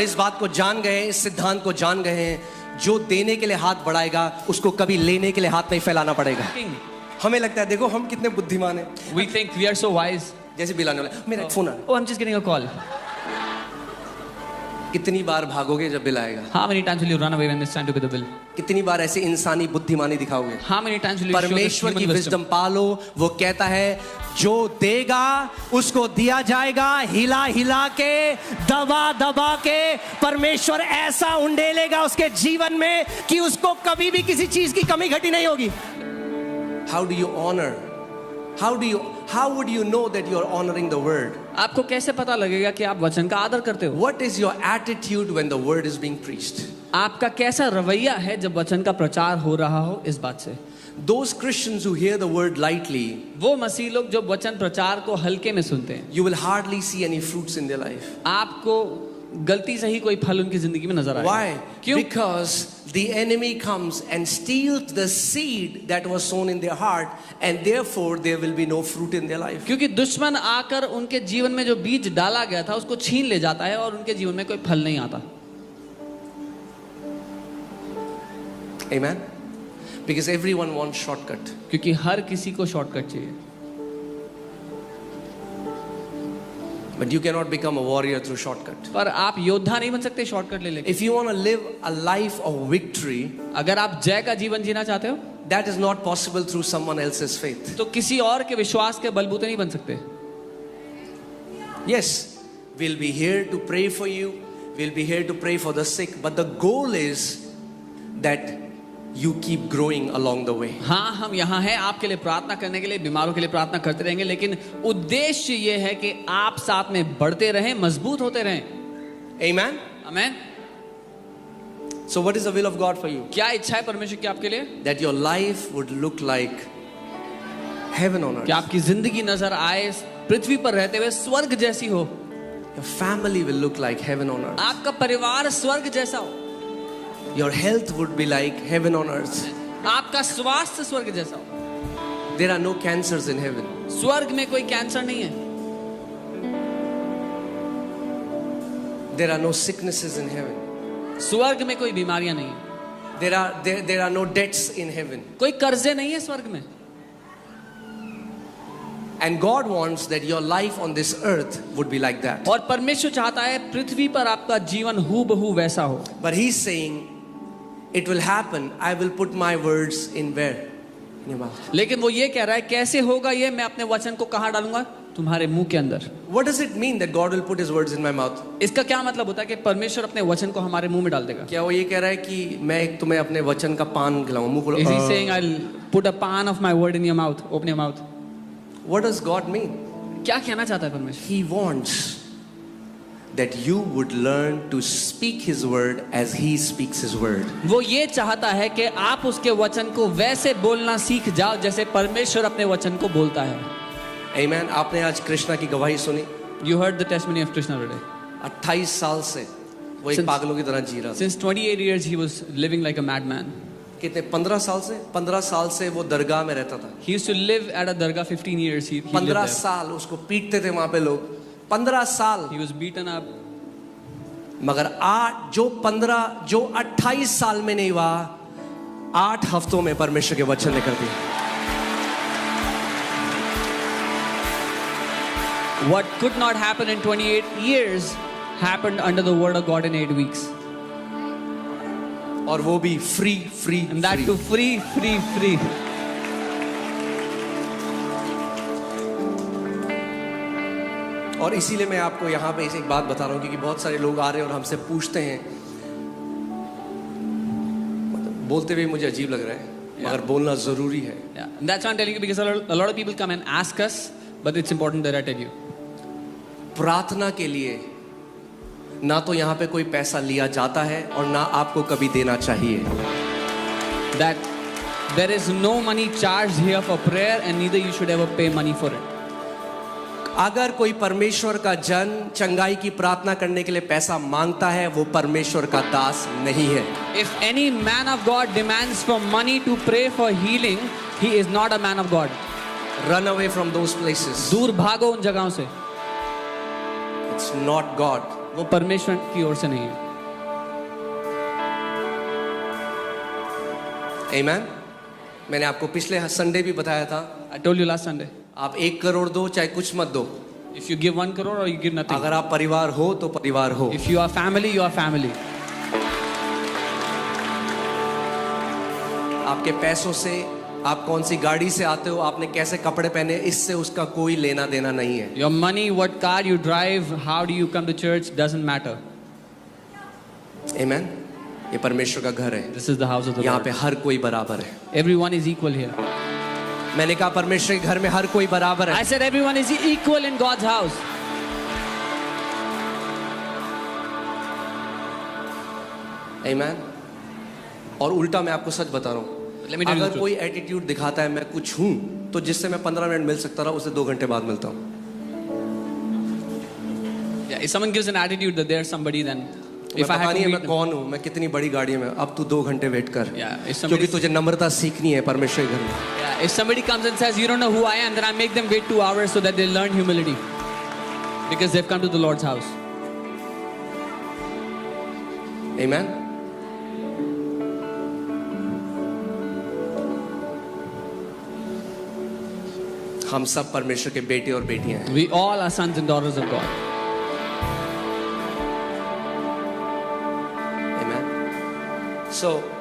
और इस बात को जान गए, इस सिद्धांत को जान गए हैं, जो देने के लिए हाथ बढ़ाएगा उसको कभी लेने के लिए हाथ नहीं फैलाना पड़ेगा। हमें लगता है देखो हम कितने बुद्धिमान हैं। We think we are so wise. जैसे बिल आने वाला, मेरा फोन आ रहा है। Oh, I'm just getting a call. कितनी बार भागोगे जब बिल आएगा? How many times will you run away when it's time to pay the bill? कितनी बार ऐसी इंसानी बुद्धिमानी दिखाओगे? How many times will you show this परमेश्वर की human विजडम wisdom? पालो। वो कहता है जो देगा उसको दिया जाएगा, हिला हिला के, दबा दबा के। परमेश्वर ऐसा उंडेलेगा उसके जीवन में कि उसको कभी भी किसी चीज की कमी घटी नहीं होगी। How do you honor? How would you know that you are honoring the word? आपको कैसे पता लगेगा कि आप वचन का आदर करते हो? What is your attitude when the word is being preached? आपका कैसा रवैया है जब वचन का प्रचार हो रहा हो? इस बात से Those Christians who hear the word lightly, वो मसीह लोग जो वचन प्रचार को हल्के में सुनते हैं, you will hardly see any fruits in their life. आपको गलती से ही कोई फल उनकी जिंदगी में नजर आएगा। Why? क्यों? Because the enemy comes and steals the seed that was sown in their heart, and therefore there will be no fruit in their life. क्योंकि दुश्मन आकर उनके जीवन में जो बीज डाला गया था उसको छीन ले जाता है और उनके जीवन में कोई फल नहीं आता। Amen? Because everyone wants shortcut. क्योंकि हर किसी को शॉर्टकट चाहिए। But you cannot become a warrior through shortcut. पर आप योद्धा नहीं बन सकते शॉर्टकट ले लेके। If you want to live a life of victory, अगर आप जय का जीवन जीना चाहते हो, that is not possible through someone else's faith. तो किसी और के विश्वास के बलबूते नहीं बन सकते। Yes, we'll be here to pray for you. We'll be here to pray for the sick. But the goal is that you keep growing along the way. हाँ, हम यहाँ हैं आपके लिए प्रार्थना करने के लिए, बीमारों के लिए प्रार्थना करते रहेंगे, लेकिन उद्देश्य ये है कि आप साथ में बढ़ते रहें, मजबूत होते रहें। Amen? आमीन। So what is the will of God for you? क्या इच्छा है परमेश्वर की आपके लिए? That your life would look like heaven on कि earth. आपकी जिंदगी नजर आए पृथ्वी पर रहते हुए स्वर्ग जैसी हो। Your family will look like heaven on earth. आपका परिवार स्वर्ग जैसा हो। Your health would be like heaven on earth. आपका स्वास्थ्य स्वर्ग जैसा हो। There are no cancers in heaven. स्वर्ग में कोई कैंसर नहीं है। There are no sicknesses in heaven. स्वर्ग में कोई बीमारियां नहीं है। There are no debts in heaven. कोई कर्जे नहीं है स्वर्ग में। And God wants that your life on this earth would be like that. और परमेश्वर चाहता है पृथ्वी पर आपका जीवन हूबहू वैसा हो। But He's saying, it will happen. I will put my words in where? In your mouth. लेकिन वो ये कह रहा है कैसे होगा ये, मैं अपने वचन को कहाँ डालूंगा? तुम्हारे मुंह के अंदर। What does it mean that God will put His words in my mouth? इसका क्या मतलब होता है कि परमेश्वर अपने वचन को हमारे मुंह में डाल देगा? क्या वो ये कह रहा है कि मैं तुम्हें अपने वचन का पान खिलाऊं? मुंह खोलो। Is he saying I'll put a pan of my word in your mouth? Open your mouth. What does God mean? क्या कहना चाहता है परमेश्वर? He wants that you would learn to speak His word as He speaks His word. वो ये चाहता है कि आप उसके वचन को वैसे बोलना सीख जाओ जैसे परमेश्वर अपने वचन को बोलता है। Amen. आपने आज कृष्णा की गवाही सुनी। You heard the testimony of Krishna today. 28 साल से वो एक Since- पागलों की तरह जी रहा था। Since 28 years he was living like a madman. कितने 15 साल से 15 साल से वो दरगाह में रहता था। He used to live at a dargah 15 years. He lived 15 there. साल उसको पीटते थे वहां पे लोग। 15 साल। He was beaten up. मगर जो 28 साल में नहीं हुआ, 8 हफ्तों में परमेश्वर के वचन ने कर दिया। What could not happen in 28 years happened under the word of God in 8 weeks. और वो भी free. And that too free. और इसीलिए मैं आपको यहाँ पे एक बात बता रहा हूँ, क्योंकि बहुत सारे लोग आ रहे हैं और हमसे पूछते हैं, मतलब बोलते हुए मुझे अजीब लग रहा है, मगर बोलना जरूरी है। Yeah. And that's why I'm telling you, because a lot of people come and ask us, but it's important that I tell you. प्रार्थना के लिए ना तो यहाँ पे कोई पैसा लिया जाता है और ना आपको कभी देना चाहिए। That there is no money charged here for prayer and neither you should ever pay money for it. अगर कोई परमेश्वर का जन चंगाई की प्रार्थना करने के लिए पैसा मांगता है, वो परमेश्वर का दास नहीं है। If any man of God demands for money to pray for healing, he is not a man of God. Run away from those places. दूर भागो उन जगहों से। It's not God. वो परमेश्वर की ओर से नहीं है। आमीन। मैंने आपको पिछले संडे भी बताया था, I told you last Sunday, आप 1 करोड़ दो चाहे कुछ मत दो, if you give 1 crore or you give nothing, अगर आप परिवार हो तो परिवार हो। if you are family, you are family. आपके पैसों से, आप कौन सी गाड़ी से आते हो, आपने कैसे कपड़े पहने, इससे उसका कोई लेना देना नहीं है। Your money, what car you drive, how do you come to church, doesn't matter. आमीन। ये परमेश्वर का घर है, This is the house of the यहाँ Lord. पे हर कोई बराबर है। Everyone is equal here. मैंने कहा परमेश्वर के घर में हर कोई बराबर है। I said everyone is equal in God's house. आमीन। और उल्टा मैं आपको सच बता रहा हूँ, Let me tell you the अगर truth. कोई एटीट्यूड दिखाता है मैं कुछ हूँ, तो जिससे मैं 15 मिनट मिल सकता रहा उसे 2 घंटे बाद मिलता हूँ। Yeah, if someone gives an attitude that there's somebody, then मैं if I पता have नहीं to है meet मैं कौन हूँ, मैं कितनी बड़ी गाड़ी में, अब तू 2 घंटे वेट कर, Yeah, if क्योंकि somebody, तुझे नम्रता सीखनी है परमेश्वर के घर में। yeah, if somebody comes and says you don't know who I am, then I make them wait 2 hours so that they learn humility, because they've come to the Lord's house. आमीन। हम सब परमेश्वर के बेटे और बेटियां हैं। We all are sons and daughters of God. आमीन। सो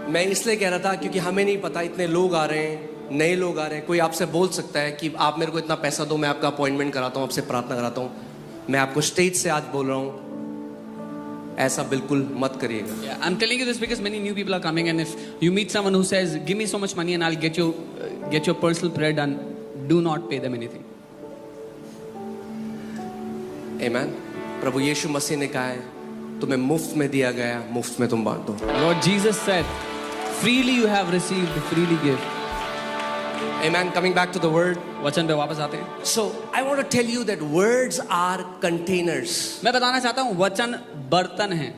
मैं इसलिए कह रहा था क्योंकि हमें नहीं पता, इतने लोग आ रहे हैं, नए लोग आ रहे हैं। कोई आपसे बोल सकता है कि आप मेरे को इतना पैसा दो, मैं आपका अपॉइंटमेंट कराता हूँ, आपसे प्रार्थना कराता हूँ। मैं आपको स्टेज से आज बोल रहा हूँ, ऐसा बिल्कुल मत करिएगा। Yeah, I'm telling you this because many new people are coming, and if you meet someone who says, "Give me so much money and I'll get your personal prayer done," do not pay them anything. आमीन। प्रभु यीशु मसीह ने कहा है तुम्हें मुफ्त में दिया गया, मुफ्त में तुम बांट दो। Lord Jesus said, "Freely you have received, freely give." Amen. Coming back to the word. वचन पे वापस आते हैं। So I want to tell you that words are containers. मैं बताना चाहता हूँ वचन बर्तन है।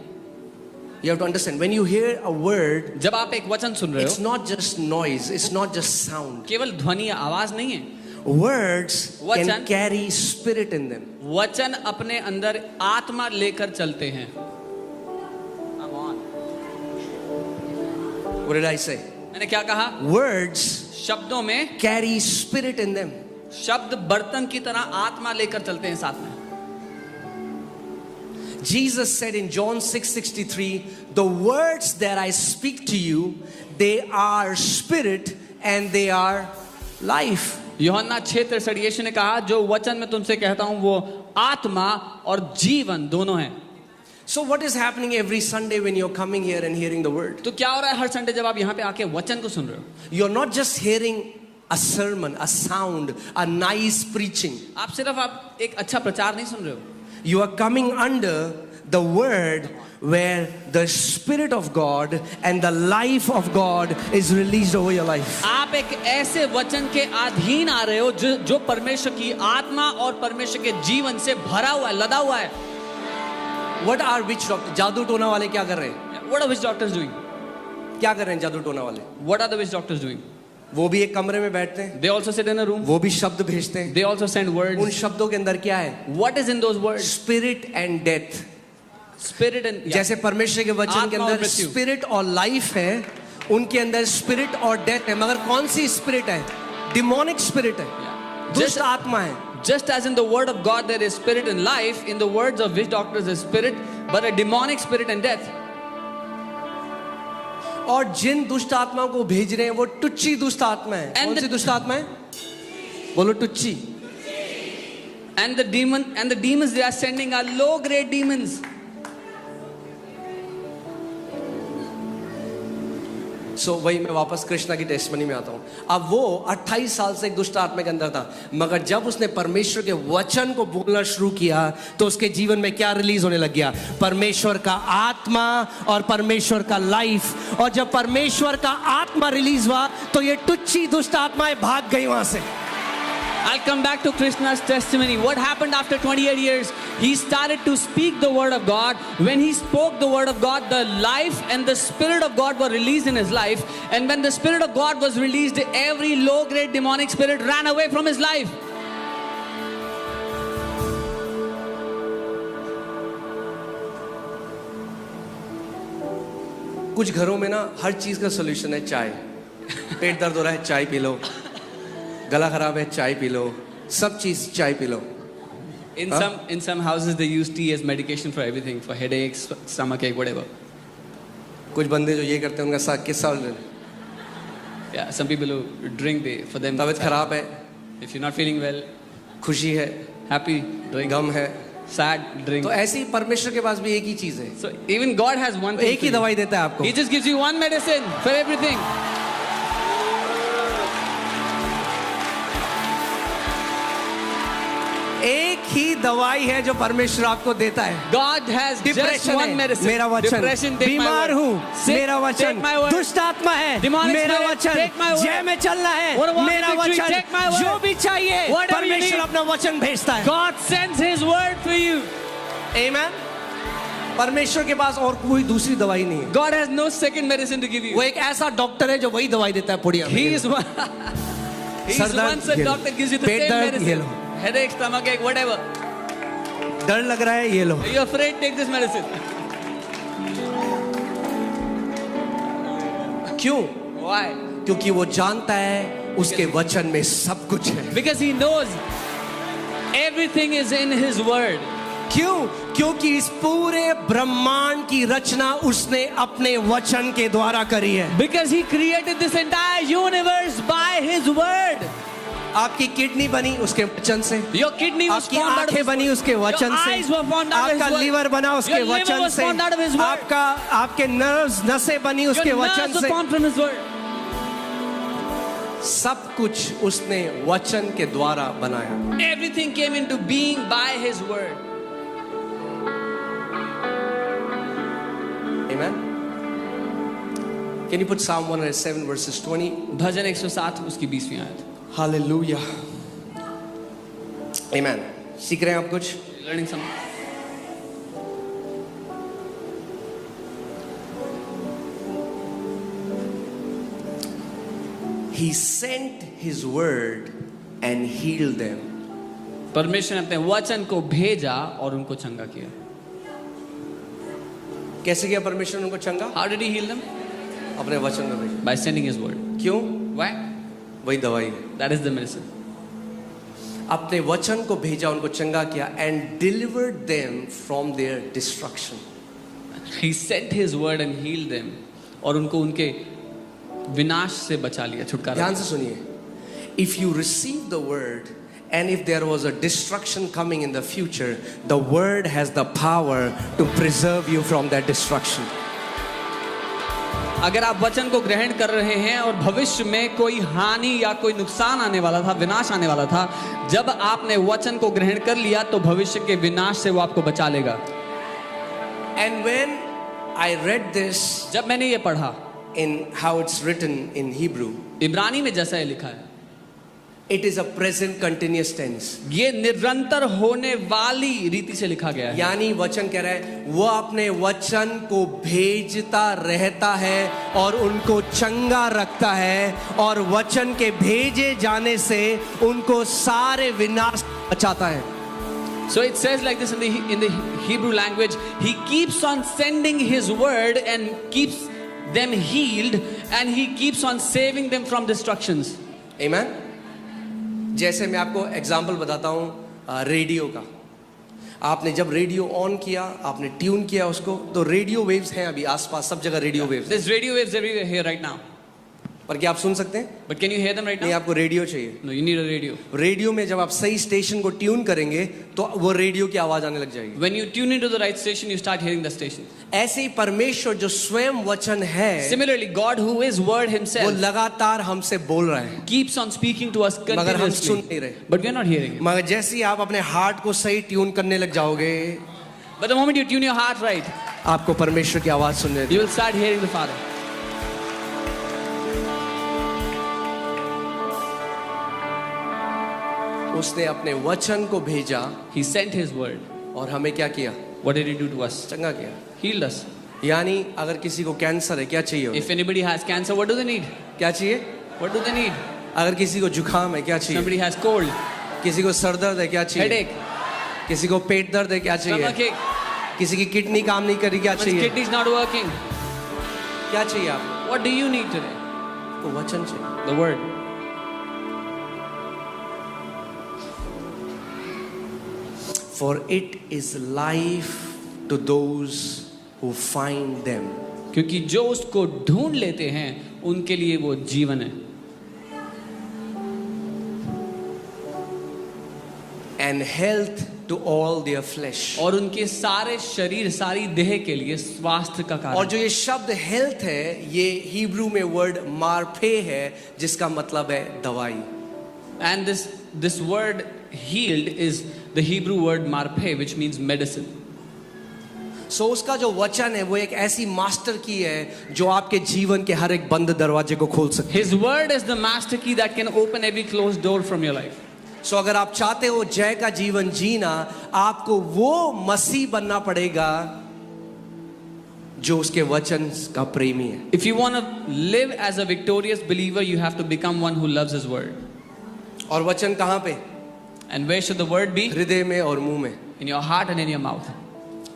You have to understand, when you hear a word, जब आप एक वचन सुन रहे it's हो, not just noise, it's not just sound. केवल ध्वनि या आवाज नहीं है। Words can वचन- carry spirit in them. वचन अपने अंदर आत्मा लेकर चलते हैं। Come on. What did I say? मैंने क्या कहा? Words शब्दों में, carry spirit in them. शब्द बर्तन की तरह आत्मा लेकर चलते हैं साथ में। Jesus said in John 6:63, the words that I speak to you, they are spirit and they are life. यूहन्ना 6:63 यीशु ने कहा, जो वचन मैं तुमसे कहता हूं वो आत्मा और जीवन दोनों हैं। So what is happening every Sunday when you're coming here and hearing the word? तो क्या हो रहा है हर संडे जब आप यहाँ पे आके वचन को सुन रहे हो? You're not just hearing a sermon, a sound, a nice preaching. आप सिर्फ एक अच्छा प्रचार नहीं सुन रहे हो। You are coming under the word where the spirit of God and the life of God is released over your life. आप एक ऐसे वचन के अधीन आ रहे हो जो परमेश्वर की आत्मा और परमेश्वर के जीवन से भरा हुआ है, लदा हुआ है। What are witch doctors? जादू टोना वाले क्या कर रहे हैं? What are witch doctors doing? क्या कर रहे हैं जादू टोना वाले? What are the witch doctors doing? वो भी एक कमरे में बैठते हैं, They also sit in a room. वो भी शब्द भेजते हैं। They also send उन words. शब्दों के अंदर क्या है? What is in those words? Spirit and death. Spirit and जैसे परमेश्वर के वचन के आत्मा और अंदर मृत्यु। स्पिरिट और लाइफ है, उनके अंदर स्पिरिट और डेथ है। मगर कौन सी स्पिरिट है? डिमोनिक स्पिरिट है, दुष्ट आत्मा है। Just as in the word of God there is spirit and life, in the words of witch doctors is spirit, but a demonic spirit and death. और जिन दुष्ट आत्माओं को भेज रहे हैं वो टुच्ची दुष्ट आत्मा है। And कौन सी the- दुष्ट आत्मा है? बोलो टुच्ची। And the demons they are sending are low grade demons. सो वही मैं वापस कृष्णा की टेस्टमनी में आता हूँ। अब वो 28 साल से एक दुष्ट आत्मा के अंदर था, मगर जब उसने परमेश्वर के वचन को बोलना शुरू किया तो उसके जीवन में क्या रिलीज होने लग गया? परमेश्वर का आत्मा और परमेश्वर का लाइफ। और जब परमेश्वर का आत्मा रिलीज हुआ तो ये टुच्ची दुष्ट आत्माएं भाग गई वहां से। I'll come back to Krishna's testimony. What happened after 28 years? He started to speak the word of God. When he spoke the word of God, the life and the spirit of God were released in his life. And when the spirit of God was released, every low-grade demonic spirit ran away from his life. कुछ घरों में ना हर चीज का solution है चाय। पेट दर्द हो रहा है, चाय पी लो। गला खराब है, चाय पी लो। सब चीज चाय P low. In some houses they use tea as medication for everything, for headaches, stomach ache, whatever. कुछ बंदे जो ये करते हैं उनका साथ किस्सा। Yeah, some people who drink, for them. तबीयत खराब है, If you're not feeling well, खुशी है, happy, drink. गम है, Sad, drink. तो ऐसे ही परमेश्वर के पास भी एक ही चीज है। So even God has one thing. एक ही for you. दवाई देता है आपको। He just gives you one medicine for everything. एक ही दवाई है जो परमेश्वर आपको देता है। God has just depression one है, medicine. मेरा वचन। Depression, take my बीमार word. हूँ, Sick, मेरा वचन। take my word. दुष्ट आत्मा है, Demonic मेरा spirit, वचन। take my word. जय में चलना है, What about मेरा victory? वचन। Take my word. जो भी चाहिए Whatever you परमेश्वर need. अपना वचन भेजता है। God sends His word for you. आमेन। परमेश्वर के पास और कोई दूसरी दवाई नहीं है। God has no second medicine to give you. वो एक ऐसा डॉक्टर है जो वही दवाई देता है पुड़िया में। He is one. He is sir दर्द, one such ये लो। doctor gives you the pet same दर्द, ये medicine. लो। Headache, stomach ache, whatever. डर लग रहा है, ये लो। Are you afraid? Take this medicine. क्यों? Why? क्योंकि वो जानता है उसके वचन में सब कुछ है। Because he knows everything is in His word. क्यों? क्योंकि इस पूरे ब्रह्मांड की रचना उसने अपने वचन के द्वारा करी है। Because He created this entire universe by His word. आपकी किडनी बनी उसके वचन से, Your kidney was आपकी formed out of आंखें His बनी word. उसके वचन Your से, eyes were formed out of His आपका word. लीवर बना उसके Your liver वचन was से, formed out of His word. आपके नर्व्स नसें बनी उसके Your वचन nerves were से। formed from His word. सब कुछ उसने वचन के द्वारा बनाया। Everything came into being by His word. Amen. Can you put Psalm 107 verses 20? भजन 107 उसकी 20वीं आयत. Hallelujah. Amen. सीख रहे हैं आप कुछ? Learning some. He sent His word and healed them. परमेश्वर ने अपने वचन को भेजा और उनको चंगा किया. कैसे किया परमेश्वर ने उनको चंगा? How did He heal them? अपने वचन में भेजा। By sending His word. क्यों? Why? वही दवाई है। That is the medicine. अपने वचन को भेजा, उनको चंगा किया and delivered them from their destruction. He sent His word and healed them. और उनको उनके विनाश से बचा लिया, छुटकारा ध्यान दिया. से सुनिए. If you receive the word and if there was a destruction coming in the future, the word has the power to preserve you from that destruction. अगर आप वचन को ग्रहण कर रहे हैं और भविष्य में कोई हानि या कोई नुकसान आने वाला था, विनाश आने वाला था, जब आपने वचन को ग्रहण कर लिया तो भविष्य के विनाश से वो आपको बचा लेगा. And when I read this जब मैंने ये पढ़ा in how it's written in Hebrew, इब्रानी में जैसा ये लिखा है, it is a present continuous tense. ये निरंतर होने वाली रीति से लिखा गया है. यानी वचन कह रहा है वो अपने वचन को भेजता रहता है और उनको चंगा रखता है और वचन के भेजे जाने से उनको सारे विनाश बचाता है. So it says like this in the Hebrew language, He keeps on sending His word and keeps them healed and He keeps on saving them from destructions. Amen. जैसे मैं आपको एग्जाम्पल बताता हूँ रेडियो का. आपने जब रेडियो ऑन किया, आपने ट्यून किया उसको, तो रेडियो वेव्स हैं अभी आसपास सब जगह radio waves. There's radio waves everywhere here right now. पर क्या आप सुन सकते हैं? But can you hear them right नहीं, now? आपको रेडियो चाहिए. No, you need a radio. Radio में जब आप सही स्टेशन को ट्यून करेंगे तो वो रेडियो की आवाज आने लग जाएगी. When you tune into the right station, you start hearing the station. ऐसे ही परमेश्वर जो स्वयं वचन है, Similarly, God who is word वो Himself लगातार हमसे बोल रहा है, keeps on speaking to us मगर हम सुन continuously. नहीं रहे. But we are not hearing it. मगर जैसे ही आप अपने हार्ट को सही ट्यून करने लग जाओगे, But the moment you tune your heart right, आपको परमेश्वर की आवाज सुनने you will start hearing the Father. उसने अपने वचन को भेजा He sent His word. और हमें क्या किया? What did He do to us? चंगा किया. Healed us. यानी अगर किसी को कैंसर है क्या चाहिए उन्हें? If anybody has cancer, what do they need? क्या चाहिए? What do they need? अगर किसी को जुकाम है क्या चाहिए? Somebody has cold, किसी को सर दर्द है क्या चाहिए? headache, किसी को पेट दर्द है क्या stomach चाहिए? ache, किसी की किडनी काम नहीं करी क्या one's चाहिए? kidneys not working. क्या चाहिए आपको? What do you need today? तो वचन चाहिए. The word. For it is life to those who find them. क्योंकि जो उसको ढूंढ लेते हैं उनके लिए वो जीवन है. And health to all their flesh. और उनके सारे शरीर, सारी देह के लिए स्वास्थ्य का कारण. और जो ये शब्द हेल्थ है, ये हिब्रू में वर्ड मार्फे है, जिसका मतलब है दवाई. And this word healed is the Hebrew word marpe, which means medicine. सो उसका जो वचन है वो एक ऐसी मास्टर की है जो आपके जीवन के हर एक बंद दरवाजे को खोल सकती है. His word is the master key that can open every closed door from your life. सो अगर आप चाहते हो जय का जीवन जीना, आपको वो मसीह बनना पड़ेगा जो उसके वचन का प्रेमी है. If you want to live as a victorious believer, you have to become one who loves his word. और वचन कहाँ पे? And where should the word be? हृदय में और मुंह में. In your heart and in your mouth.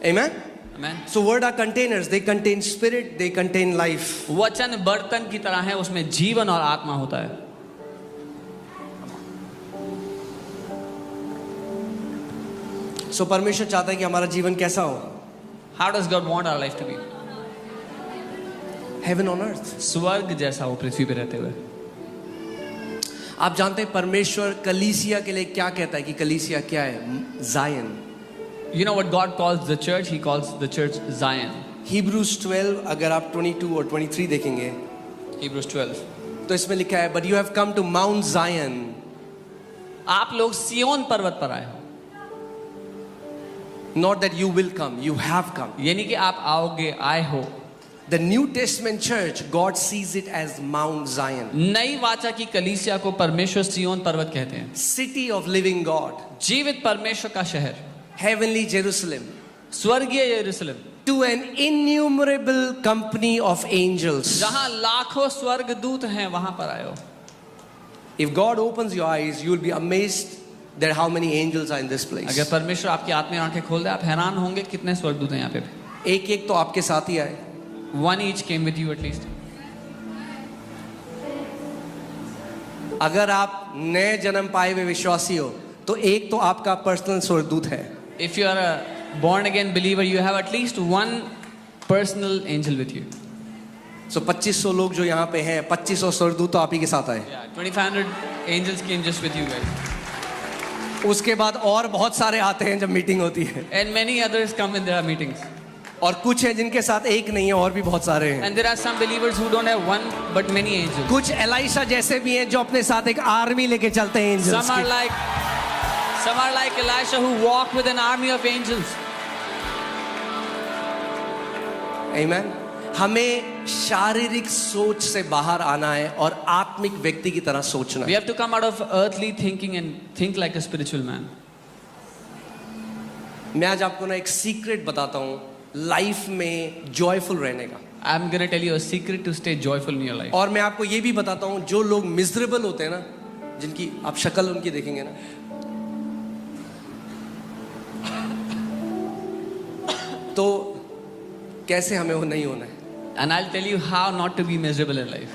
Amen. Amen. So word are containers. They contain spirit. They contain life. वचन बर्तन की तरह है, उसमें जीवन और आत्मा होता है. So परमेश्वर चाहता है कि हमारा जीवन कैसा हो? How does God want our life to be? Heaven on earth. स्वर्ग जैसा हो पृथ्वी पे रहते हुए. आप जानते हैं परमेश्वर कलीसिया के लिए क्या कहता है कि कलीसिया क्या है? Zion. You know what God calls the church? He calls the church Zion. Hebrews 12 अगर आप 22 और 23 देखेंगे Hebrews 12. तो इसमें लिखा है but you have come to Mount Zion. आप लोग सियोन पर्वत पर आए हो. Not that you will come, you have come. यानी कि आप आओगे, आए हो. The New Testament church, God sees it as Mount Zion. नई वाचा की कलीसिया को परमेश्वर सियोन पर्वत कहते हैं. City of living God. जीवित परमेश्वर का शहर. Heavenly Jerusalem. स्वर्गीय यरूशलेम. To an innumerable company of angels. जहां लाखों स्वर्गदूत हैं, वहां पर आए हो. If God opens your eyes, you will be amazed that how many angels are in this place. अगर परमेश्वर आपकी आत्मीय आंखें खोल दे, आप हैरान होंगे कितने स्वर्गदूत हैं यहाँ पे. एक एक तो आपके साथ ही आए. One each came with you at least. अगर आप नए जन्म पाए हुए विश्वासी हो तो एक तो आपका पर्सनल स्वर्गदूत है. If you are a born again believer, you have at least one personal angel with you. So 2500 लोग जो यहाँ पे हैं, 2500 स्वर्गदूत तो आप ही के साथ आए. Yeah, 2500 angels came just with you guys. उसके बाद और बहुत सारे आते हैं जब मीटिंग होती है. And many others come when there are meetings. और कुछ हैं जिनके साथ एक नहीं है, और भी बहुत सारे हैं. And there are some believers who don't have one but many angels. कुछ एलाइशा जैसे भी हैं जो अपने साथ एक आर्मी लेके चलते हैं angels Some are like Elisha who walk with an army of angels. Amen. हमें शारीरिक सोच से बाहर आना है और आत्मिक व्यक्ति की तरह सोचना We है. have to come out of earthly thinking and think like a spiritual man. मैं आज आपको ना एक सीक्रेट बताता हूँ लाइफ में जॉयफुल रहने का. I'm going to tell you a secret to stay joyful in your life. और मैं आपको ये भी बताता हूँ जो लोग मिजरेबल होते हैं ना, जिनकी आप शक्ल उनकी देखेंगे ना, तो कैसे हमें वो नहीं होना है. And I'll tell you how not to be miserable in life.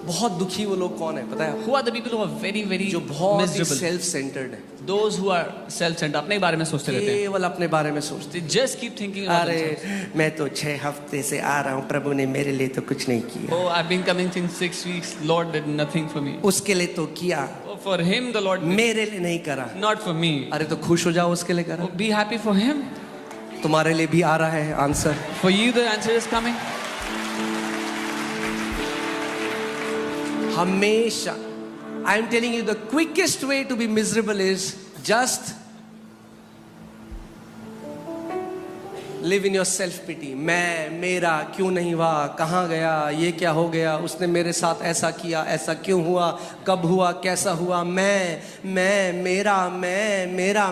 बहुत दुखी वो लोग कौन है पता है? Who are the people who are very, very जो बहुत ही miserable? सेल्फ सेंटर्ड है. Those who are self-centered, अपने बारे में सोचते रहते हैं. केवल अपने बारे में सोचते. They just keep thinking about themselves. अरे मैं तो 6 हफ्ते से आ रहा हूँ, प्रभु ने मेरे लिए तो कुछ नहीं किया. Oh, I've been coming since 6 weeks. Lord did nothing for me. उसके लिए तो किया, Oh, for him the Lord did, मेरे लिए नहीं करा. not for me. अरे तो खुश हो जाओ, उसके लिए करा. Oh, be happy for him. तुम्हारे लिए भी आ रहा है answer. For you the answer is coming. हमेशा I am telling you the quickest way to be miserable is just live in your self pity. मैं, मेरा, क्यों नहीं हुआ, कहाँ गया, ये क्या हो गया, उसने मेरे साथ ऐसा किया, ऐसा क्यों हुआ, कब हुआ, कैसा हुआ. मैं, मेरा, मेरा, मेरा,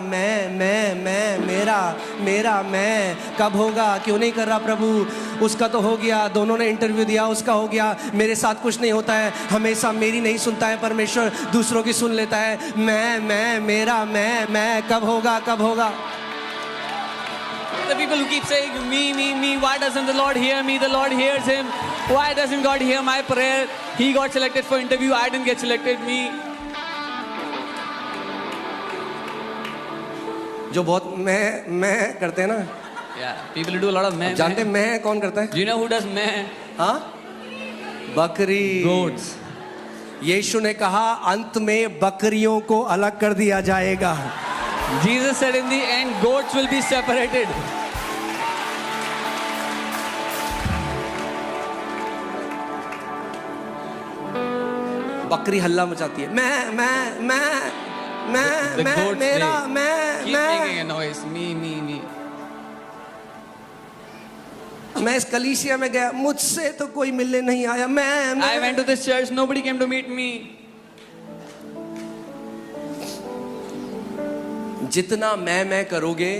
मैं, कब होगा, क्यों नहीं कर रहा प्रभु, उसका तो हो गया, दोनों ने इंटरव्यू दिया, उसका हो गया, मेरे साथ कुछ नहीं होता है, हमेशा मेरी नहीं सुनता है परमेश्वर, दूसरों की सुन लेता है. मैं, मेरा, मैं, कब होगा, कब होगा. The people who keep saying, me, why doesn't the Lord hear me? The Lord hears him. Why doesn't God hear my prayer? He got selected for interview, I didn't get selected, me. जो बहुत मैं करते हैं ना, Yeah, people who do a lot of meh. जानते हैं मैं कौन करता है? Do you know who does meh? हाँ, बकरी. Goats. यीशु ने कहा अंत में बकरियों को अलग कर दिया जाएगा. Jesus said in the end, goats will be separated. बकरी हल्ला मचाती है, मैं The goats, मेरा they keep making a noise. Me. मैं इस कलीसिया में गया, मुझसे तो कोई मिलने नहीं आया. मैं I went to this church, nobody came to meet me. जितना मैं करोगे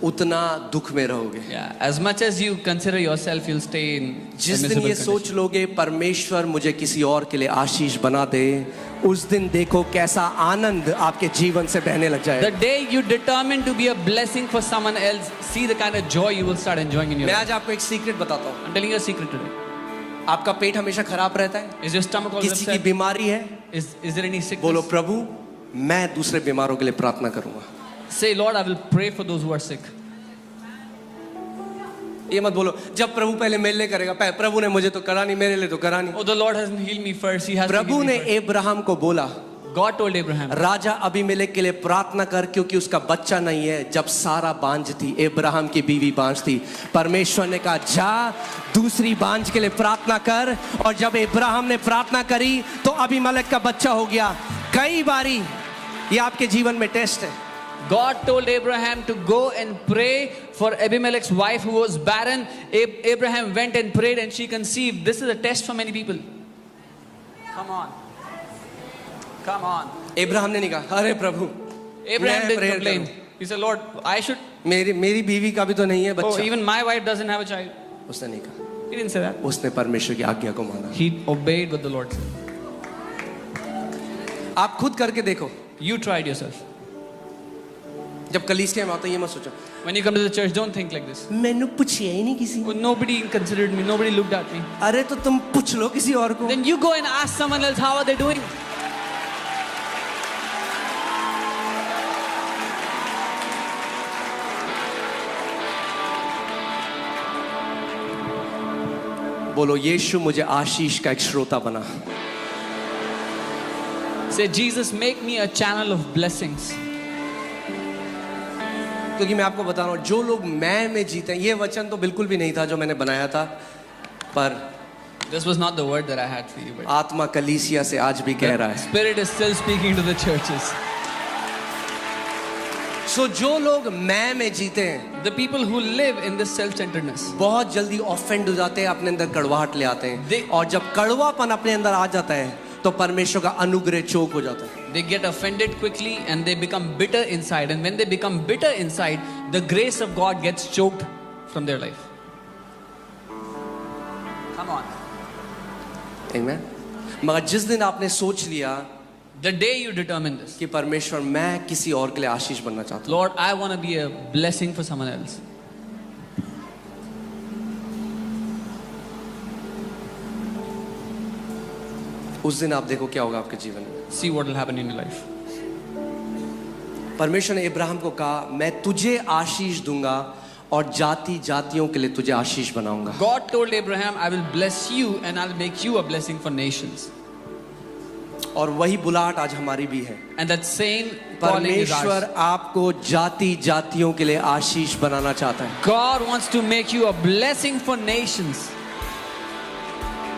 उतना दुख में रहोगे. Yeah, as much as you consider yourself, you'll stay in a जिस दिन miserable ये सोच condition. लोगे परमेश्वर मुझे किसी और के लिए आशीष बना दे, उस दिन देखो कैसा आनंद आपके जीवन से बहने लग जाए. The day you determine to be a blessing for someone else, see the kind of joy you will start enjoying in your मैं life. आज आपको एक सीक्रेट बताता हूँ. I'm telling you a secret today. आपका पेट हमेशा खराब रहता है, Is your stomach always किसी की upset? बीमारी है, Is there any sickness? बोलो प्रभु मैं दूसरे बीमारों के लिए प्रार्थना करूंगा. Say, Lord, I will pray for those who are sick. ये मत बोलो जब प्रभु पहले मेरे लिए करेगा, प्रभु ने मुझे तो करा नहीं, मेरे लिए तो करा नहीं. Oh, the Lord hasn't healed me first. He has to Prabhu heal ने me first. अब्राहम को बोला God told Abraham, राजा अबीमेलेक के लिए प्रार्थना कर क्योंकि उसका बच्चा नहीं है. जब सारा बांझ थी, अब्राहम की बीवी बांझ थी, परमेश्वर ने कहा जा दूसरी बांझ के लिए प्रार्थना कर. और जब अब्राहम ने प्रार्थना करी तो अबीमेलेक का बच्चा हो गया. कई बारी ये आपके जीवन में टेस्ट है. God told Abraham to go and pray for Abimelech's wife who was barren. Abraham went and prayed and she conceived. This is a test for many people. Come on. Abraham ने नहीं कहा अरे प्रभु Abraham मैं didn't prayer complain. करूं. He said, Lord, I should. मेरी बीवी का भी तो नहीं है Oh, बच्चा. even my wife doesn't have a child. उसने नहीं कहा, He didn't say that. उसने परमेश्वर की आज्ञा को माना. He obeyed what the Lord said. आप खुद करके देखो. You tried yourself. जब कलीसिया में आता ये मत सोचो When you come to the church, don't think like this. मैंने पूछा ही नहीं किसी. Oh, nobody considered me. Nobody looked at me. अरे तो तुम पूछ लो किसी और को. Then you go and ask someone else, how are they doing? बोलो यीशु मुझे आशीष का एक श्रोता बना. Say, Jesus, make me a channel of blessings. क्योंकि मैं आपको बता रहा हूँ जो लोग मैं में जीते हैं, ये वचन तो बिल्कुल भी नहीं था जो मैंने बनाया था, पर This was not the word that I had for you, but आत्मा कलीसिया से आज भी कह रहा the है. Spirit is still speaking to the churches. सो जो लोग मैं में जीते हैं The people who live in this self-centeredness, बहुत जल्दी ऑफेंड हो जाते हैं, अपने अंदर कड़वाहट ले आते हैं. और जब कड़वापन अपने अंदर आ जाता है तो परमेश्वर का अनुग्रह चोक हो जाता है. they get offended quickly and they become bitter inside. And when they become bitter inside, the grace of God gets choked from their life. Come on. Amen. मगर जिस दिन आपने सोच लिया The day you determine this, कि परमेश्वर मैं किसी और के लिए आशीष बनना चाहता हूँ, Lord, I want to be a blessing for someone else. उस दिन आप देखो क्या होगा आपके जीवन में. See what will happen in your life. परमेश्वर ने इब्राहिम को कहा मैं तुझे आशीष दूंगा और जाति जातियों के लिए तुझे आशीष बनाऊंगा. God told Abraham, I will bless you and I'll make you a blessing for nations. और वही बुलाहट आज हमारी भी है. And that same calling is परमेश्वर ours. आपको जाति जातियों के लिए आशीष बनाना चाहता है. God wants to make you a blessing for nations.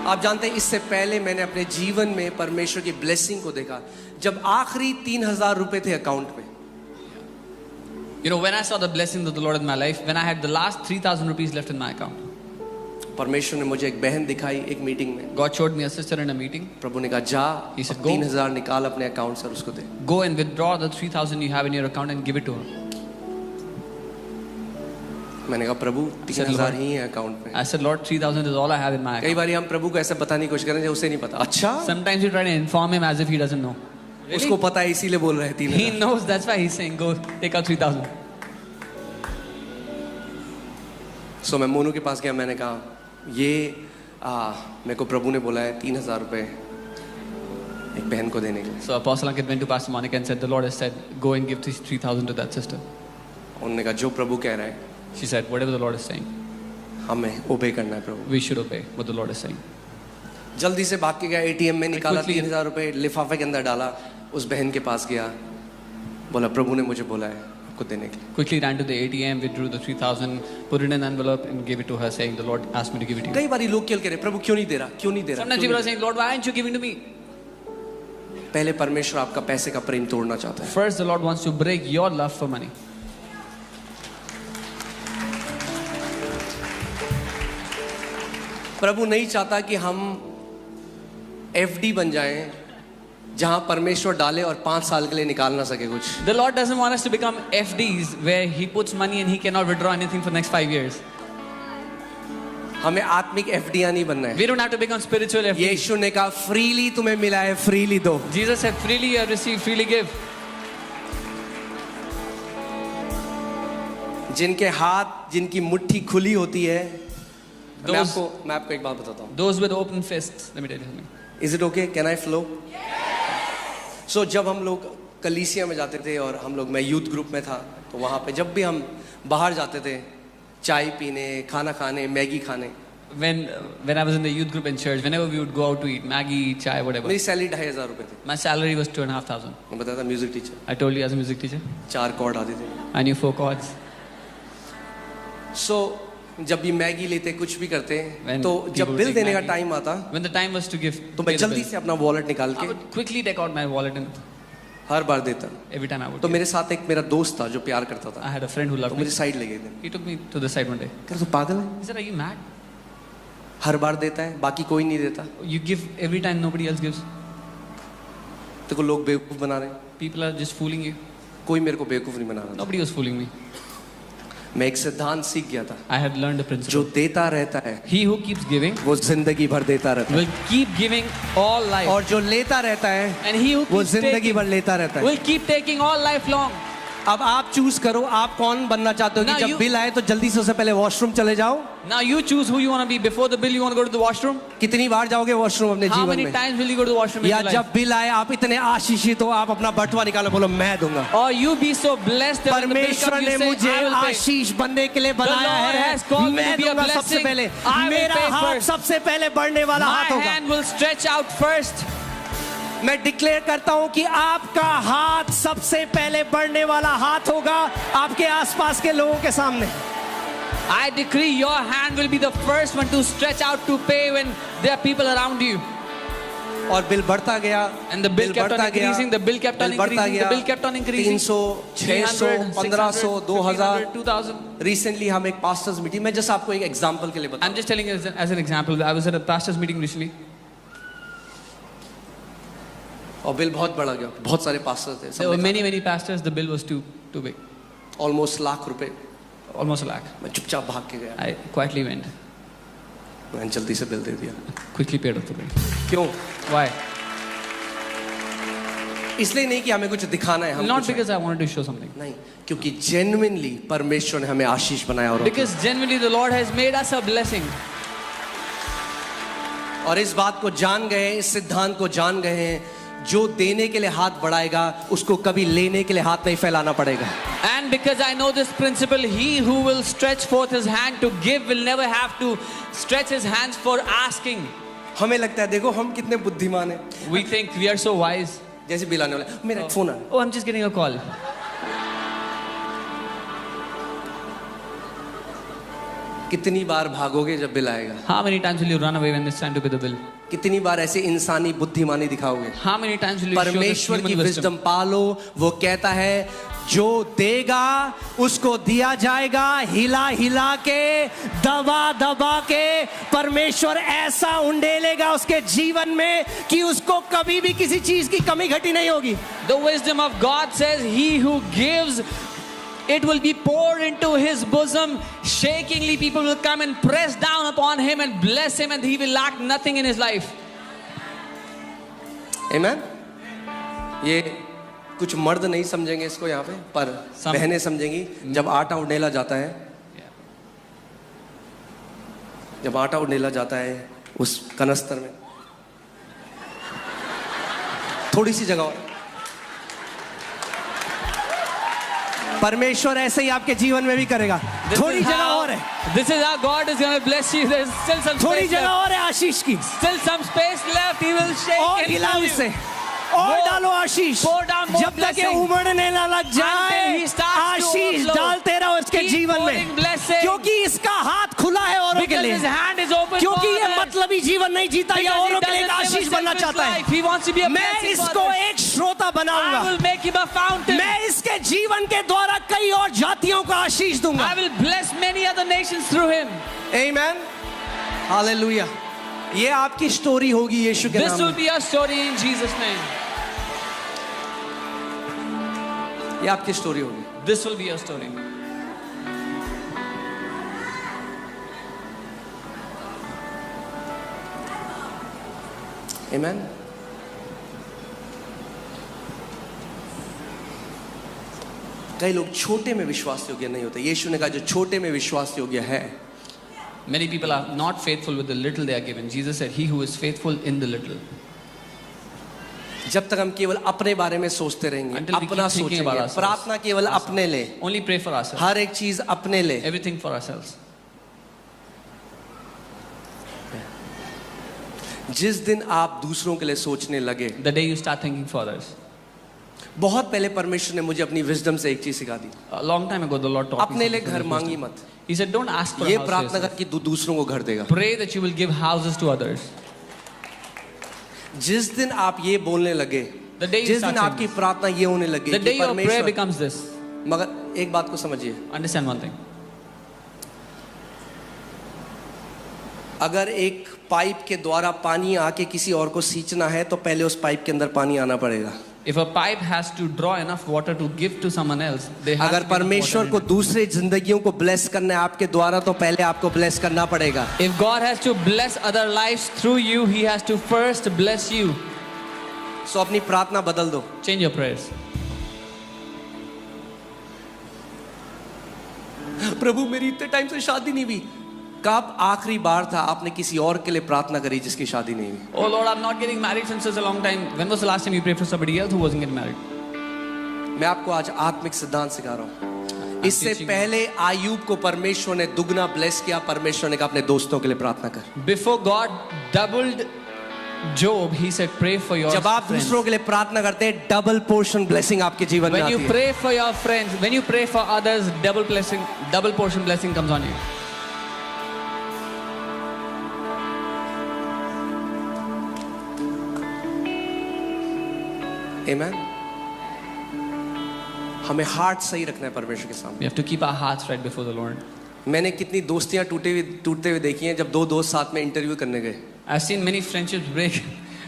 आप जानते हैं इससे पहले मैंने अपने जीवन में परमेश्वर की ब्लेसिंग को देखा जब आखिरी 3,000 रुपए थे अकाउंट में. You know, when I saw the blessings of the Lord in my life, when I had the last 3,000 rupees left in my account, परमेश्वर ने मुझे एक बहन दिखाई एक मीटिंग में. God showed me a sister in a meeting. प्रभु ने कहा जा He said, 3,000 निकाल अपने अकाउंट से और उसको दे. Go and withdraw the 3,000 you have in your account and give it to her. मैंने कहा प्रभु said, 3,000 Lord, ही है अकाउंट में. I said, Lord, 3,000 is all I have in my कई account. बार हम प्रभु को ऐसे बताने की कोशिश करें जो उसे नहीं पता. अच्छा Sometimes you try to inform him as if he doesn't know. उसको पता है इसीलिए बोल रहे हैं He 3,000. knows, that's why he's saying, go take out 3,000. सो मैं मोनू के पास गया, मैंने कहा ये मेरे को प्रभु ने बोला है 3,000 रुपये एक बहन को देने के लिए। So Apostle Ankit went to Pastor Monica and said, the Lord has said, go and give these 3,000 to that sister. उन्होंने कहा जो प्रभु कह रहा है She said, whatever the Lord is saying, हमें ओबे करना है प्रभु। we should obey what the Lord is saying. जल्दी से भाग के गया, ATM में निकाला, quickly- 3,000 रुपये लिफाफे के अंदर डाला, उस बहन के पास गया, बोला प्रभु ने मुझे बोला है आपको देने के लिए। Quickly ran to the ATM, withdrew the 3,000, put it in an envelope and gave it to her saying, the Lord asked me to give it to you. कई बार लोग केवल कह रहे प्रभु क्यों नहीं दे रहा, क्यों नहीं दे रहा, Sometimes क्यों people are नहीं saying, Lord, why aren't you giving to me? दे रहा? पहले परमेश्वर आपका पैसे का प्रेम तोड़ना चाहता है। First, the Lord wants to break your love for money. प्रभु नहीं चाहता कि हम FD बन जाएं जहां परमेश्वर डाले और 5 साल के लिए निकाल ना सके कुछ। The Lord doesn't want us to become FDs where He puts money and He cannot withdraw anything for the next 5 years. हमें आत्मिक FDयां नहीं बनना है। We don't have to become spiritual FDs. यीशु ने कहा फ्रीली तुम्हें मिला है, फ्रीली दो। Jesus said, freely you have received, freely give. जिनके हाथ, जिनकी मुट्ठी खुली होती है, मैं Those- आपको एक बात बताता हूँ। Those with open fists, let me tell you something. Is it okay? Can I flow? So जब हम लोग कलीसिया में जाते थे और मैं यूथ ग्रुप में था, तो वहाँ पे जब भी हम बाहर जाते थे चाय पीने, खाना खाने, मैगी खाने, When I was in the youth group in church, whenever we would go out to eat, Maggie, chai, whatever, मेरी सैलरी 2,500 रुपये थी। my salary was 2,500. मैं बताया था music teacher, I told you as a music teacher. 4 chord आते थे। I knew 4 chords. So जब भी मैगी लेते कुछ भी करते When तो people जब would बिल take देने का Maggie, टाइम आता When the time was to give, तो pay मैं the जल्दी bill, से अपना वॉलेट निकाल I के would quickly take out my wallet and हर बार देता। every time I would तो give. मेरे साथ एक मेरा दोस्त था जो प्यार करता I था, had a friend who तो loved me. मुझे साइड ले गए थे, He took me to the side one day. कह रहा तू पागल है, He said, are you mad? हर बार देता है बाकी कोई नहीं देता, You give every time nobody else gives. तेरे को लोग बेवकूफ़ बना रहे हैं। People are just fooling you. कोई मेरे को बेवकूफ़ नहीं बना रहा था। Nobody was fooling me. मैं एक सिद्धांत सीख गया था, I had learned a जो principle. देता रहता है He who keeps giving वो जिंदगी भर देता रहता है, will keep giving all life. और जो लेता रहता है And he who वो keeps जिंदगी taking भर लेता रहता है। will keep taking all life long. अब आप चूज करो आप कौन बनना चाहते हो कि Now जब you- बिल आए तो जल्दी से उससे पहले वॉशरूम चले जाओ। Now you choose who you want to be. Before the bill, you want to go to the washroom? कितनी बार जाओगे वॉशरूम अपने How जीवन many में? times will you go to the washroom in या your life? जब bill आए आप इतने आशीषित हो आप अपना बटुआ निकालो, बोलो मैं दूंगा। Or you be so blessed that when the bill परमेश्वर comes, ने you say, मुझे I will pay. आशीष बनने के लिए बनाया Lord है, has called me मैं to be a दूंगा सबसे blessing. पहले। I will मेरा pay हाथ first. सबसे पहले बढ़ने वाला My हाथ होगा। hand will stretch out first. मैं डिक्लेयर करता हूं कि आपका हाथ सबसे पहले बढ़ने वाला हाथ होगा आपके आसपास के लोगों के सामने। I decree your hand will be the first one to stretch out to pay when there are people around you. और बिल बढ़ता गया, And the bill kept on बढ़ता गया, increasing, the bill kept on bill बढ़ता increasing, the गया, bill kept on increasing. 300, 300, 600, 1500, 2000। 2000. Recently हम एक pastors meeting में, जस्ट आपको एक एग्जांपल के लिए बता, I'm just telling you as an example. I was at a pastor's meeting recently. और बिल बहुत बड़ा गया, बहुत सारे पास्टर्स थे, There were many pastors. The bill was too big. Almost lakh रुपए। Almost a lakh. मैं चुपचाप भाग के गया, I quietly went. मैंने जल्दी से बिल दे दिया। Quickly paid off the bill. क्यों? Why? इसलिए नहीं कि हमें कुछ दिखाना है, हम Not कुछ because I wanted to show something. नहीं, क्योंकि जेन्युइनली परमेश्वर ने हमें आशीष बनाया और Because genuinely the Lord has made us a blessing. और इस बात को जान गए, इस सिद्धांत को जान गए हैं, जो देने के लिए हाथ बढ़ाएगा उसको कभी लेने के लिए हाथ नहीं फैलाना पड़ेगा। And because I know this principle, he who will stretch forth his hand to give will never have to stretch his hands for asking. हमें लगता है देखो हम कितने बुद्धिमान हैं, We think we are so wise. जैसे बिल आने वाला, मेरा एक फोन आ, Oh, I'm just getting a call. कितनी बार भागोगे जब बिल आएगा? How many times will you run away when it's time to pay the bill? कितनी बार ऐसे इंसानी बुद्धिमानी दिखाओगे? How many times will you show this परमेश्वर की human wisdom? विजडम पालो। वो कहता है जो देगा उसको दिया जाएगा, हिला हिला के, दबा दबा के परमेश्वर ऐसा उंडेलेगा उसके जीवन में कि उसको कभी भी किसी चीज की कमी घटी नहीं होगी। The wisdom of God says, he who gives, it will be poured into his bosom. Shakingly, people will come and press down upon him and bless him, and he will lack nothing in his life. आमेन। ये कुछ मर्द नहीं समझेंगे इसको, यहाँ पे पर Some- बहनें समझेंगी। जब आटा उंडेला जाता है जब आटा उंडेला जाता है उस कनस्तर में, थोड़ी सी जगह और, परमेश्वर ऐसे ही आपके जीवन में भी करेगा। थोड़ी जगह और है, This is how God is going to bless you. There's still some थोड़ी space जगह left. और है आशीष की, Still some space left. He will shake और and हिलाओ fill you. इसे और Pour- डालो आशीष, pour down more जब तक ये blessing. उमड़ने ना लग जाए Until he starts to Ashish overflow. डालते रहो इसके Keep जीवन pouring में, blessing. क्योंकि इसका हाथ खुला है औरों के Because लिए, his hand is open क्योंकि for ये others. मतलबी जीवन नहीं जीता, ये Because he औरों के लिए एक doesn't live a आशीष बनना selfish चाहता है। life. He wants to be a मैं blessing for इसको others. एक श्रोता I बनाऊंगा, will make him a fountain. मैं इसके जीवन के द्वारा कई और जातियों को आशीष दूंगा। I will bless many other nations through him. आमीन, हालेलुया। ये आपकी स्टोरी होगी यीशु के This नाम will में, be your story in Jesus' name. ये आपकी स्टोरी होगी। This will be your story. आमीन। कई लोग छोटे में विश्वास योग्य नहीं होते। यीशु ने कहा जो छोटे में विश्वास योग्य है, Many people are not faithful with the little they are given. Jesus said, he who is faithful in the little. जब तक हम केवल अपने बारे में सोचते रहेंगे, Until we keep अपना thinking about सोचेंगे, ourselves. प्रार्थना केवल अपने ले, Only pray for ourselves. हर एक चीज अपने ले, Everything for ourselves. जिस दिन आप दूसरों के लिए सोचने लगे, The day you start thinking for others. बहुत पहले परमेश्वर ने मुझे अपनी विजडम से एक चीज सिखा दी, A long time ago, the Lord taught me अपने लिए something घर from मांगी wisdom. मत, He said, don't ask for a ये house for प्रार्थना yourself. कर कि तू दूसरों को घर देगा। Pray that you will give houses to others. जिस दिन आप ये बोलने लगे, The day you जिस start दिन saying आपकी this. प्रार्थना ये होने लगी The कि day your prayer परमेश्वर, becomes this. मगर एक बात को समझिए, Understand one thing. अगर एक पाइप के द्वारा पानी आके किसी और को सींचना है तो पहले उस पाइप के अंदर पानी आना पड़ेगा। If a pipe has to draw enough water to give to someone else, they have अगर to give enough परमेश्वर water को in it. दूसरे जिंदगियों को ब्लेस करना है आपके द्वारा तो पहले आपको ब्लेस करना पड़ेगा। If God has to bless other lives through you, He has to first bless you. सो अपनी प्रार्थना बदल दो। Change your prayers. प्रभु मेरी इतने टाइम से शादी नहीं हुई, कब आखिरी बार था आपने किसी और के लिए प्रार्थना करी जिसकी शादी नहीं हुई? Oh Lord, I'm not getting married since such a long time. When was the last time you prayed for somebody else who wasn't getting married? मैं आपको आज आत्मिक सिद्धांत सिखा रहा हूँ। इससे teaching you. पहले आयूब को परमेश्वर ने दुगना ब्लेस किया, परमेश्वर ने कहा अपने दोस्तों के लिए प्रार्थना कर। Before God doubled Job, He said, pray for your जब आप friends. दूसरों के लिए प्रार्थना करते हैं, डबल पोर्शन ब्लेसिंग आपके जीवन में When आती you है। pray for your friends, when you pray for others, double portion blessing comes on you. आमीन। हमें हार्ट सही रखना है परमेश्वर के सामने। We have to keep our hearts right before the Lord. मैंने कितनी दोस्तियां टूटते हुए देखी हैं जब दो दोस्त साथ में इंटरव्यू करने गए I've seen many friendships break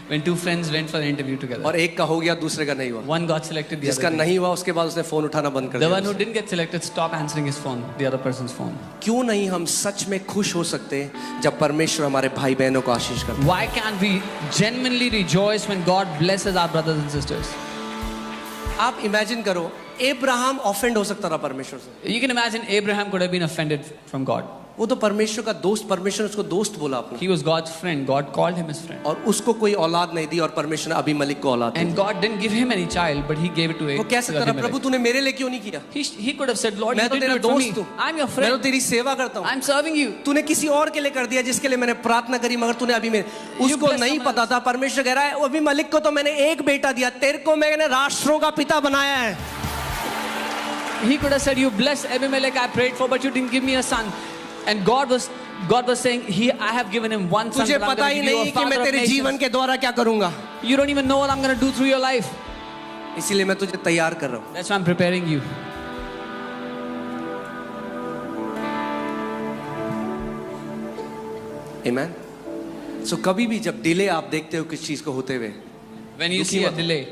when two friends went for an interview together. और एक का हो गया दूसरे का नहीं हुआ। One got selected, the जिसका other didn't. नहीं हुआ उसके बाद उसने फोन उठाना बंद कर The one who दिया। didn't get selected stopped answering his phone, the other person's phone. क्यों नहीं हम सच में खुश हो सकते जब परमेश्वर हमारे भाई बहनों को आशीष करता Why can't we genuinely rejoice when God blesses our brothers and sisters? है? आप इमेजिन करो, अब्राहम ऑफेंड हो सकता था परमेश्वर से। You can imagine Abraham could have been offended from God. वो तो परमेश्वर का दोस्त, परमेश्वर ने उसको दोस्त बोला अपना, He was God's friend. God called him his friend. और उसको कोई औलाद नहीं दी और परमेश्वर ने अबीमेलेक को औलाद दी। And God didn't give him any child, but He gave it to वो कह सकता था Abimelech. प्रभु तूने मेरे लिए क्यों नहीं किया? He could have said, Lord, मैं you तो did तेरा it for me. दोस्त हूँ, I'm your मैं तो friend. तेरी सेवा करता हूँ। I'm serving you. तूने किसी और के लिए कर दिया जिसके लिए मैंने प्रार्थना करी, मगर तूने अभी मेरे उसको bless नहीं someone पता था। परमेश्वर कह रहा है अबीमेलेक को तो मैंने एक बेटा दिया, तेरे को मैंने राष्ट्रों का पिता बनाया है। He could have said, you blessed Abimelech I prayed for, but you didn't give me a son. And God was saying, I have given him one son, तुझे but I'm पता going he to give you नहीं a कि मैं father of तेरे जीवन nations. के द्वारा क्या करूंगा, You don't even know what I'm going to do through your life. इसीलिए मैं तुझे तैयार कर रहा हूँ। That's why I'm preparing you. आमीन। सो कभी भी जब डिले आप देखते हो किस चीज को होते हुए, When you दुखी see a मत। delay,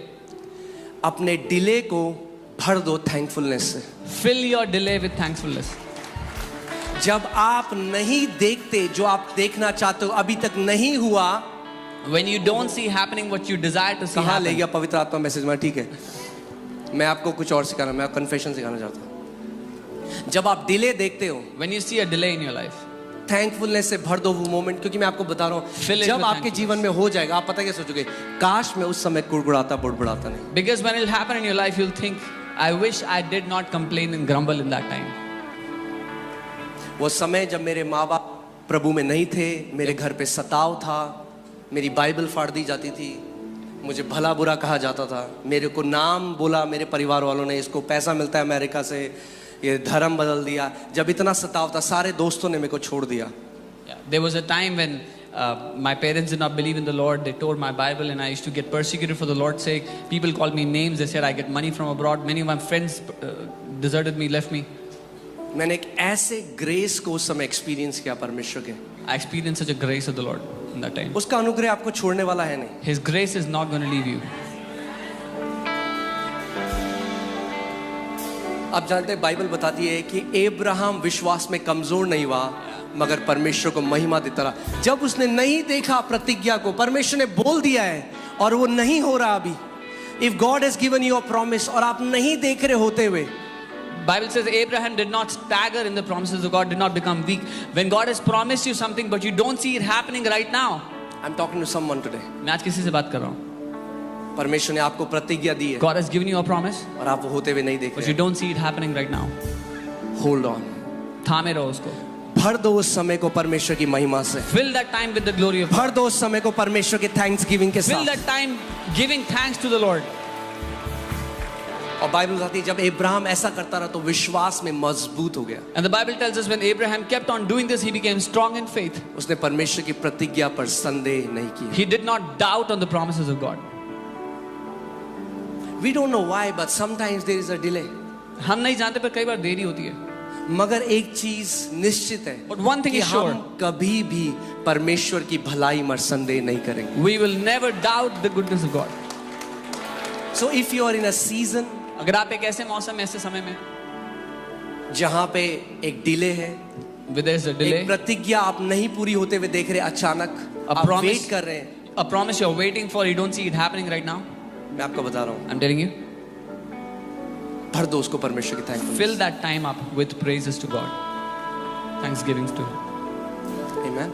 अपने डिले को भर दो थैंकफुलनेस से। fill your delay with thankfulness. जब आप नहीं देखते जो आप देखना चाहते हो, अभी तक नहीं हुआ, When you don't see happening what you desire to see कहाँ ले happen. गया पवित्र आत्मा मैसेज में? ठीक है, मैं आपको कुछ और सिखाना, मैं कन्फेशन सिखाना चाहता हूँ। जब आप डिले देखते हो, When you see a delay in your life, thankfulness से भर दो वो मोमेंट, क्योंकि मैं आपको बता रहा Fill हूँ it जब with आपके thankfulness. जीवन में हो जाएगा, आप पता क्या सोचोगे, काश मैं उस समय कुड़कुड़ाता बुड़बुड़ाता नहीं। Because when it will happen in your life, you'll think, I wish I did not complain and grumble in that time. वो समय जब मेरे माँ बाप प्रभु में नहीं थे, मेरे घर पे सताव था, मेरी बाइबल फाड़ दी जाती थी, मुझे भला बुरा कहा जाता था, मेरे को नाम बोला मेरे परिवार वालों ने, इसको पैसा मिलता है अमेरिका से, ये धर्म बदल दिया। जब इतना सताव था, सारे दोस्तों ने मेरे को छोड़ दिया। Yeah. There was a time when my parents did not believe in the Lord. They tore my Bible and I used to get persecuted for the Lord's sake. People called me names. They said I get money from abroad. Many of my friends deserted me, left me. मैंने एक ऐसे grace को उस समय experience किया परमेश्वर के। I experienced such a grace of the Lord in that time. उसका अनुग्रह आपको छोड़ने वाला है नहीं। His grace is not going to leave you. आप जानते हैं बाइबल बताती है कि अब्राहम विश्वास में कमजोर नहीं हुआ, मगर परमेश्वर को महिमा देता रहा। जब उसने नहीं देखा प्रतिज्ञा को, परमेश्वर ने बोल दिया है और वो नहीं हो रहा अभी। If God has given you a promise और आप नहीं देख रहे होते हुए, Bible says Abraham did not stagger in the promises of God, did not become weak. When God has promised you something but you don't see it happening right now. I'm talking to someone today. मैं आज किसी से बात कर रहा हूँ। परमेश्वर ने आपको प्रतिज्ञा दी है God has given you a promise और आप वो होते हुए नहीं देख but you रहे। don't see it happening right now. Hold on, थामे रहो उसको। भर दो उस समय को परमेश्वर की महिमा से, Fill that time with the glory of God. भर दो उस समय को परमेश्वर के थैंक्स गिविंग के Fill साथ। that time giving thanks to the Lord. और बाइबल बताती है जब अब्राहम ऐसा करता रहा तो विश्वास में मजबूत हो गया। And the Bible tells us when Abraham kept on doing this, he became strong in faith. उसने परमेश्वर की प्रतिज्ञा पर संदेह नहीं किया। He did not doubt on the promises of God. We don't know why, but sometimes there is a delay. हम नहीं जानते पर कई बार देरी होती है। मगर एक चीज निश्चित है But one thing कि is sure. हम कभी भी परमेश्वर की भलाई में संदेह नहीं करेंगे। We will never doubt the goodness of God. So if you are in a season अगर आप एक ऐसे मौसम, ऐसे समय में जहां पे एक डिले है, with there's a delay, एक प्रतिज्ञा आप नहीं पूरी होते हुए देख रहे, अचानक A आप promise. वेट कर रहे हैं, a promise you're waiting for, you don't see it happening right now. मैं आपको बता रहा हूं, I'm telling you, भर दो उसको परमेश्वर की thanks. fill that time up with praises to God, thanksgivings to Him. Amen.